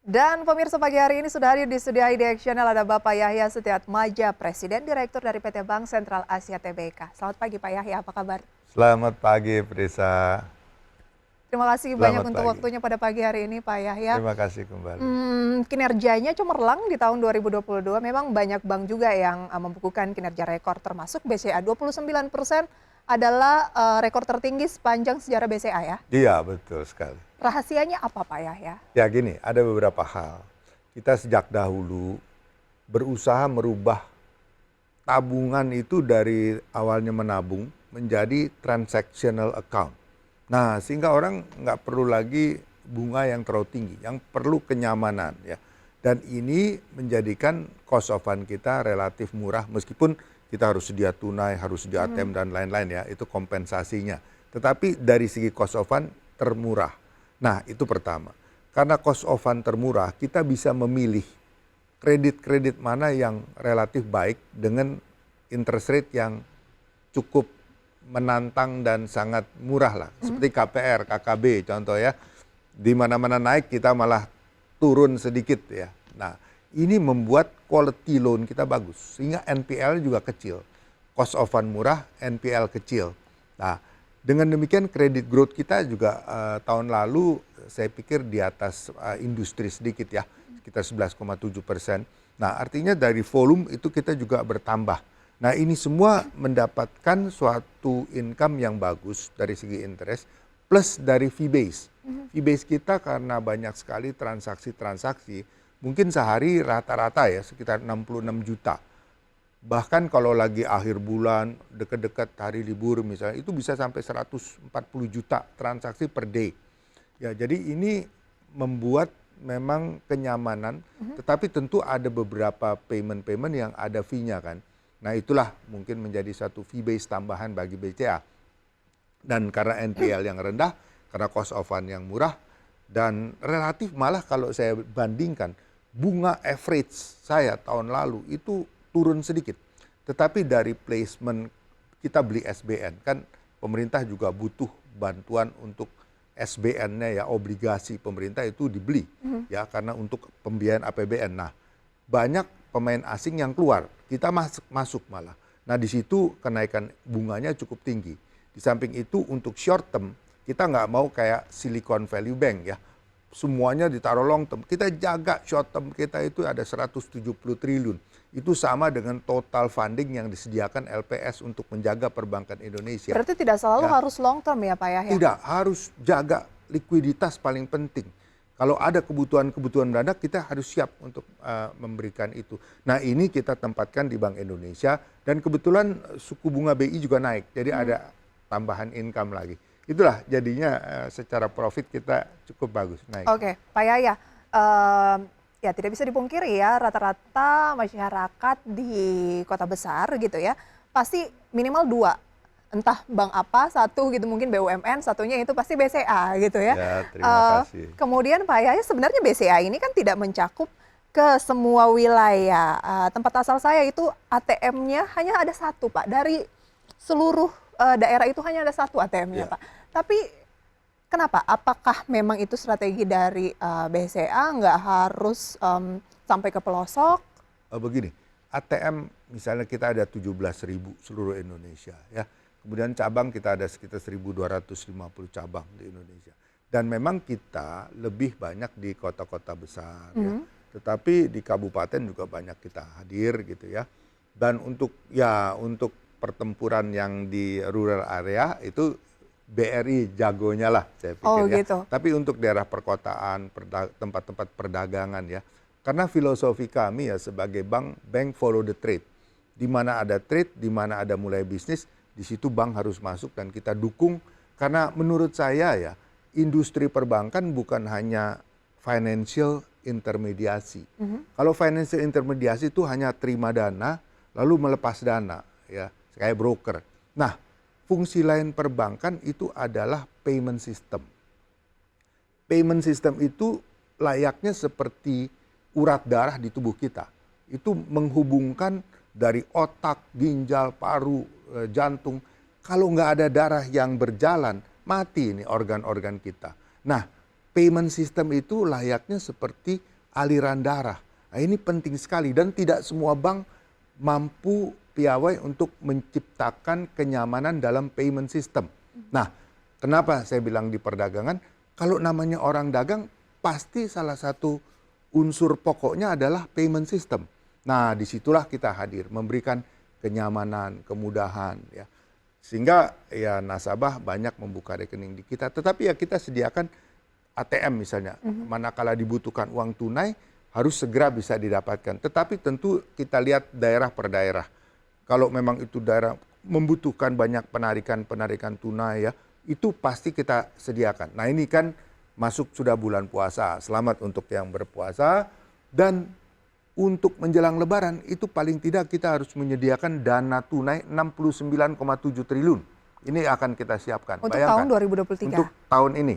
Dan pemirsa pagi hari ini sudah hadir di studio Ideactional ada Bapak Yahya Setiatmaja, Presiden Direktur dari PT Bank Sentral Asia Tbk. Selamat pagi Pak Yahya, apa kabar? Selamat pagi, Prisa. Terima kasih banyak Selamat untuk pagi. waktunya pada pagi hari ini Pak Yahya. Terima kasih kembali. Kinerjanya cemerlang di tahun 2022, memang banyak bank juga yang membukukan kinerja rekor termasuk BCA 29% adalah rekor tertinggi sepanjang sejarah BCA ya. Iya, betul sekali. Rahasianya apa Pak Yahya? Ya gini, ada beberapa hal. Kita sejak dahulu berusaha merubah tabungan itu dari awalnya menabung menjadi transactional account. Nah, sehingga orang nggak perlu lagi bunga yang terlalu tinggi, yang perlu kenyamanan ya. Dan ini menjadikan cost of fund kita relatif murah meskipun kita harus sedia tunai, harus sedia ATM dan lain-lain ya, itu kompensasinya. Tetapi dari segi cost of fund termurah. Nah, itu pertama. Karena cost of fund termurah, kita bisa memilih kredit-kredit mana yang relatif baik dengan interest rate yang cukup menantang dan sangat murah lah. Seperti KPR, KKB contoh ya. Di mana-mana naik kita malah turun sedikit ya. Nah, ini membuat quality loan kita bagus. Sehingga NPL juga kecil. Cost of fund murah, NPL kecil. Nah, dengan demikian kredit growth kita juga tahun lalu saya pikir di atas industri sedikit ya. Sekitar 11,7%. Nah, artinya dari volume itu kita juga bertambah. Nah, ini semua mendapatkan suatu income yang bagus dari segi interest plus dari fee base. Fee base kita karena banyak sekali transaksi-transaksi, mungkin sehari rata-rata ya sekitar 66 juta. Bahkan kalau lagi akhir bulan, dekat-dekat hari libur misalnya, itu bisa sampai 140 juta transaksi per day. Ya, jadi ini membuat memang kenyamanan, tetapi tentu ada beberapa payment-payment yang ada fee-nya kan. Nah, itulah mungkin menjadi satu fee base tambahan bagi BCA. Dan karena NPL yang rendah, karena cost of fund yang murah, dan relatif malah kalau saya bandingkan, bunga average saya tahun lalu itu turun sedikit. Tetapi dari placement kita beli SBN, kan pemerintah juga butuh bantuan untuk SBN-nya ya, obligasi pemerintah itu dibeli ya, karena untuk pembiayaan APBN. Nah, banyak pemain asing yang keluar, kita masuk malah. Nah, di situ kenaikan bunganya cukup tinggi. Di samping itu untuk short term, kita nggak mau kayak Silicon Valley Bank ya, semuanya ditaruh long term. Kita jaga short term kita itu ada 170 triliun. Itu sama dengan total funding yang disediakan LPS untuk menjaga perbankan Indonesia. Berarti tidak selalu harus long term ya Pak Yahya? Tidak, harus jaga likuiditas paling penting. Kalau ada kebutuhan-kebutuhan mendadak, kita harus siap untuk memberikan itu. Nah, ini kita tempatkan di Bank Indonesia dan kebetulan suku bunga BI juga naik. Jadi ada tambahan income lagi. Itulah jadinya secara profit kita cukup bagus naik. Oke, Pak Yahya, ya tidak bisa dipungkiri ya rata-rata masyarakat di kota besar gitu ya, pasti minimal dua. Entah bank apa, satu gitu mungkin BUMN, satunya itu pasti BCA gitu ya. Ya, terima kasih. Kemudian Pak Yahya, sebenarnya BCA ini kan tidak mencakup ke semua wilayah. Tempat asal saya itu ATM-nya hanya ada satu Pak, dari seluruh daerah itu hanya ada satu ATM-nya Pak. Tapi kenapa? Apakah memang itu strategi dari BCA nggak harus sampai ke pelosok? Begini, ATM misalnya kita ada 17.000 seluruh Indonesia ya. Kemudian cabang kita ada sekitar 1.250 cabang di Indonesia. Dan memang kita lebih banyak di kota-kota besar ya. Tetapi di kabupaten juga banyak kita hadir gitu ya. Dan untuk pertempuran yang di rural area itu BRI jagonya lah saya pikir ya. Gitu. Tapi untuk daerah perkotaan, tempat-tempat perdagangan ya. Karena filosofi kami ya sebagai bank follow the trade. Di mana ada trade, di mana ada mulai bisnis, di situ bank harus masuk dan kita dukung. Karena menurut saya ya, industri perbankan bukan hanya financial intermediasi. Kalau financial intermediasi itu hanya terima dana, lalu melepas dana ya, kayak broker. Nah, fungsi lain perbankan itu adalah payment system. Payment system itu layaknya seperti urat darah di tubuh kita. Itu menghubungkan dari otak, ginjal, paru, jantung. Kalau nggak ada darah yang berjalan, mati ini organ-organ kita. Nah, payment system itu layaknya seperti aliran darah. Nah, ini penting sekali dan tidak semua bank mampu piawai untuk menciptakan kenyamanan dalam payment system. Nah, kenapa saya bilang di perdagangan? Kalau namanya orang dagang, pasti salah satu unsur pokoknya adalah payment system. Nah, disitulah kita hadir, memberikan kenyamanan, kemudahan, ya. Sehingga ya nasabah banyak membuka rekening di kita. Tetapi ya kita sediakan ATM misalnya, manakala dibutuhkan uang tunai, harus segera bisa didapatkan. Tetapi tentu kita lihat daerah per daerah. Kalau memang itu daerah membutuhkan banyak penarikan tunai ya, itu pasti kita sediakan. Nah ini kan masuk sudah bulan puasa, selamat untuk yang berpuasa. Dan untuk menjelang lebaran itu paling tidak kita harus menyediakan dana tunai 69,7 triliun. Ini akan kita siapkan. Untuk Bayangkan, tahun 2023? Untuk tahun ini.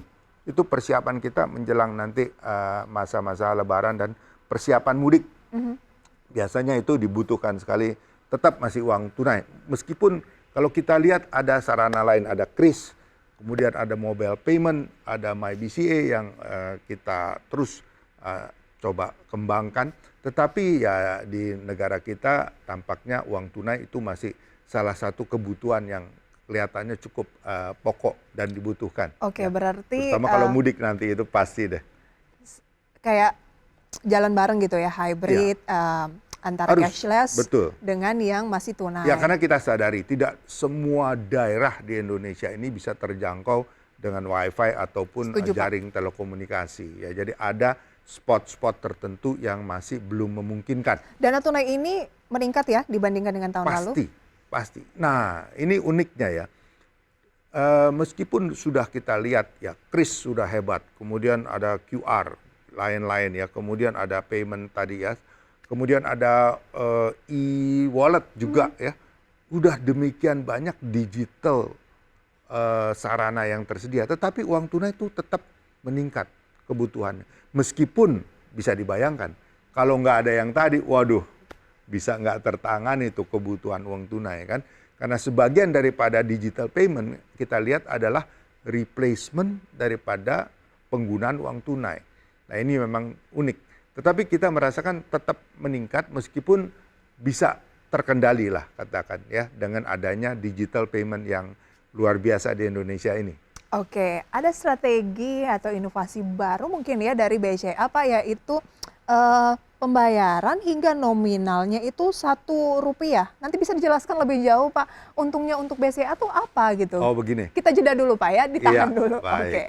Itu persiapan kita menjelang nanti masa-masa lebaran dan persiapan mudik. Biasanya itu dibutuhkan sekali, tetap masih uang tunai. Meskipun kalau kita lihat ada sarana lain, ada KRIS, kemudian ada mobile payment, ada MyBCA yang kita terus coba kembangkan. Tetapi ya di negara kita tampaknya uang tunai itu masih salah satu kebutuhan yang kelihatannya cukup pokok dan dibutuhkan. Oke, ya. berarti Terutama kalau mudik nanti itu pasti deh. kayak jalan bareng gitu ya, hybrid antara Harus, cashless betul. dengan yang masih tunai. Ya karena kita sadari tidak semua daerah di Indonesia ini bisa terjangkau dengan wifi ataupun Setuju, Pak. jaring telekomunikasi. Ya, jadi ada spot-spot tertentu yang masih belum memungkinkan. Dana tunai ini meningkat ya dibandingkan dengan tahun lalu? Pasti. Nah ini uniknya ya. Meskipun sudah kita lihat ya KRIS sudah hebat, kemudian ada QR, lain-lain ya, kemudian ada payment tadi ya, kemudian ada e-wallet juga ya. Udah demikian banyak digital sarana yang tersedia, tetapi uang tunai itu tetap meningkat kebutuhannya. Meskipun bisa dibayangkan, kalau nggak ada yang tadi, waduh, bisa nggak tertangani itu kebutuhan uang tunai kan. Karena sebagian daripada digital payment kita lihat adalah replacement daripada penggunaan uang tunai. Nah ini memang unik. Tetapi kita merasakan tetap meningkat meskipun bisa terkendali lah katakan ya dengan adanya digital payment yang luar biasa di Indonesia ini. Oke, ada strategi atau inovasi baru mungkin ya dari BCA Pak, yaitu pembayaran hingga nominalnya itu Rp1. Nanti bisa dijelaskan lebih jauh Pak, untungnya untuk BCA tuh apa gitu? Oh begini. Kita jeda dulu Pak ya, ditahan dulu. Baik. Oke.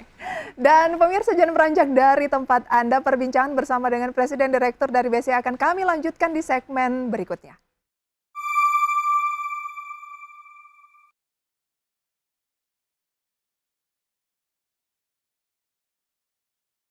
Dan pemirsa jangan beranjak dari tempat Anda, perbincangan bersama dengan Presiden Direktur dari BCA akan kami lanjutkan di segmen berikutnya.